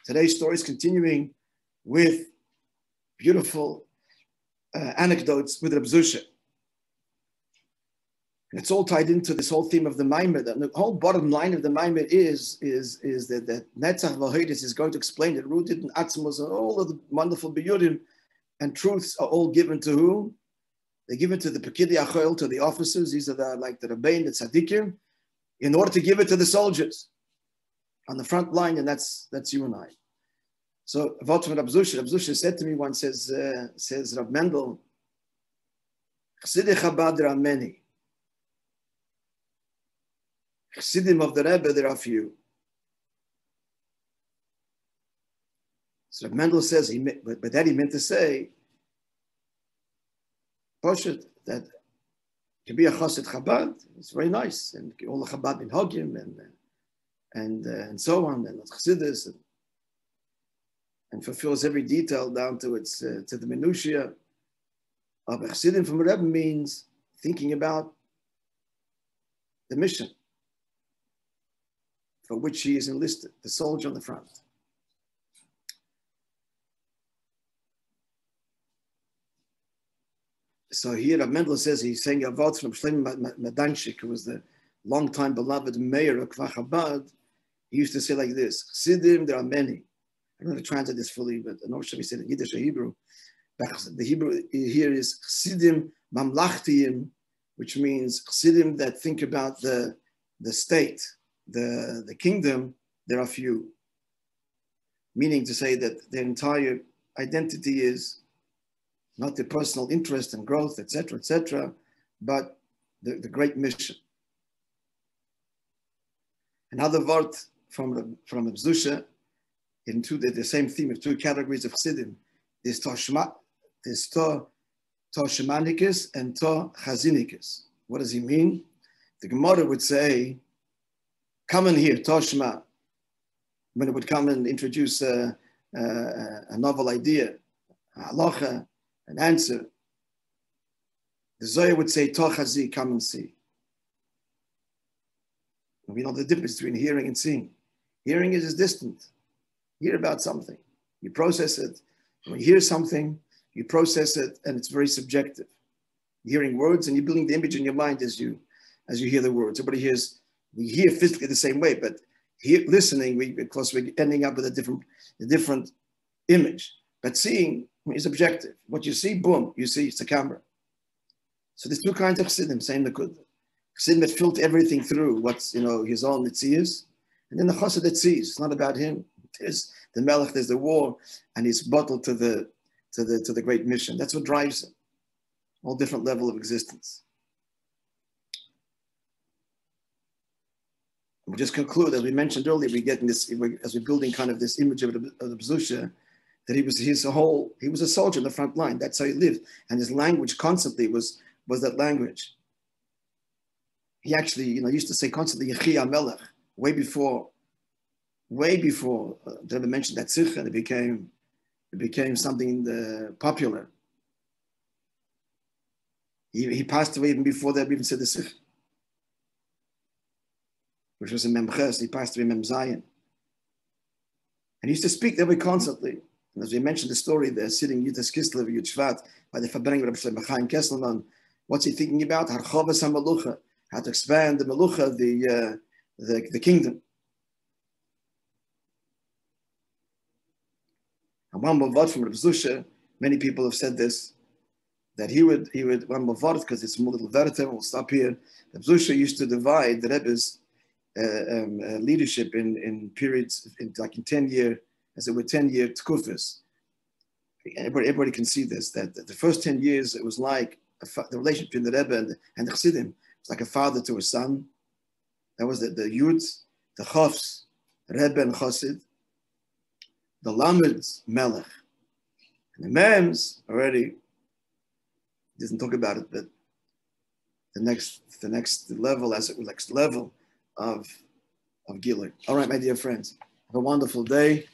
Today's story is continuing with beautiful anecdotes with Reb Zusha. And it's all tied into this whole theme of the Maimed. And the whole bottom line of the Maimed is that Netzach V'Hoidis is going to explain that rooted in Atzmos and all of the wonderful Biyudim and truths are all given to whom? They're given to the Pekidi Achoil, to the officers. These are the Rabbein, the Tzaddikim, in order to give it to the soldiers on the front line, and that's you and I. So, Vot from Reb Zusha said to me once, says Rav Mendel, Chassidei Chabad there are many. Chassidim of the Rebbe, there are few. So Rav Mendel says, but that he meant to say, Poshet, that to be a Chassid Chabad, it's very nice, and all the Chabad in Hogim, and so on, and Chassidus, and fulfills every detail down to its to the minutiae. But Chassidim from Rebbe means thinking about the mission for which he is enlisted, the soldier on the front. So here Rav Mendel says, he's saying a vort from Shlomo Medanchik, who was the long-time beloved mayor of Kfar Chabad. He used to say like this, Chassidim, there are many. I don't know how to translate this fully, but I know what we said in Yiddish or Hebrew. But the Hebrew here is Chassidim Mamlachtiyim, which means Chassidim that think about the state, the kingdom. There are few. Meaning to say that their entire identity is not their personal interest and growth, etc., but the great mission. Another word from Reb Zusha, into the same theme of two categories of Chassidim. There's Toshemanikis and Chazinikis. What does he mean? The Gemara would say, come in here, Toshma, when it would come and introduce a novel idea, a halacha, an answer. The Zohar would say, Tochazi, come and see. And we know the difference between hearing and seeing. Hearing is distant. Hear about something, you process it. When you hear something, you process it, and it's very subjective. You're hearing words, and you're building the image in your mind as you hear the words. Everybody hears, we hear physically the same way, but listening, of course, we're ending up with a different image. But seeing is objective. What you see, boom, you see, it's a camera. So there's two kinds of Chassidim, saying the good. Chassidim that filter everything through what's, his own mitzias, and then the Chassid that sees. It's not about him. There's the Melech, there's the war, and he's bottled to the great mission. That's what drives him. All different level of existence. We'll just conclude, as we mentioned earlier, as we're building kind of this image of the Zusha, that he was a soldier in the front line. That's how he lived. And his language constantly was that language. He actually, used to say constantly, Yechi HaMelech, way before the Rebbe mentioned that Sikha, it became something popular. He passed away even before they even said the Sikha, which was in Mem Ches. He passed away in Mem Zayin. And he used to speak that way constantly. And as we mentioned the story, they're sitting Yudas Kislev, Yud Shvat, by the Fabrenning of Rabbi Chaim Kesselman. What's he thinking about? Harchavas HaMelucha, how to expand the Melucha, the kingdom. And one more word from Reb Zusha, many people have said this, that he would one more word, because it's more little veritative, we'll stop here. Reb Zusha used to divide the Rebbe's leadership in periods, in 10-year, as it were 10-year tkufas. Everybody can see this, that the first 10 years, it was like the relationship between the Rebbe and the Chassidim. It's like a father to a son. That was the Yuds, the Chofs, Rebbe and Chassid. The Lameds, Melech. And the Mems already doesn't talk about it, but the next level, as it was next level of Gilui. All right, my dear friends, have a wonderful day.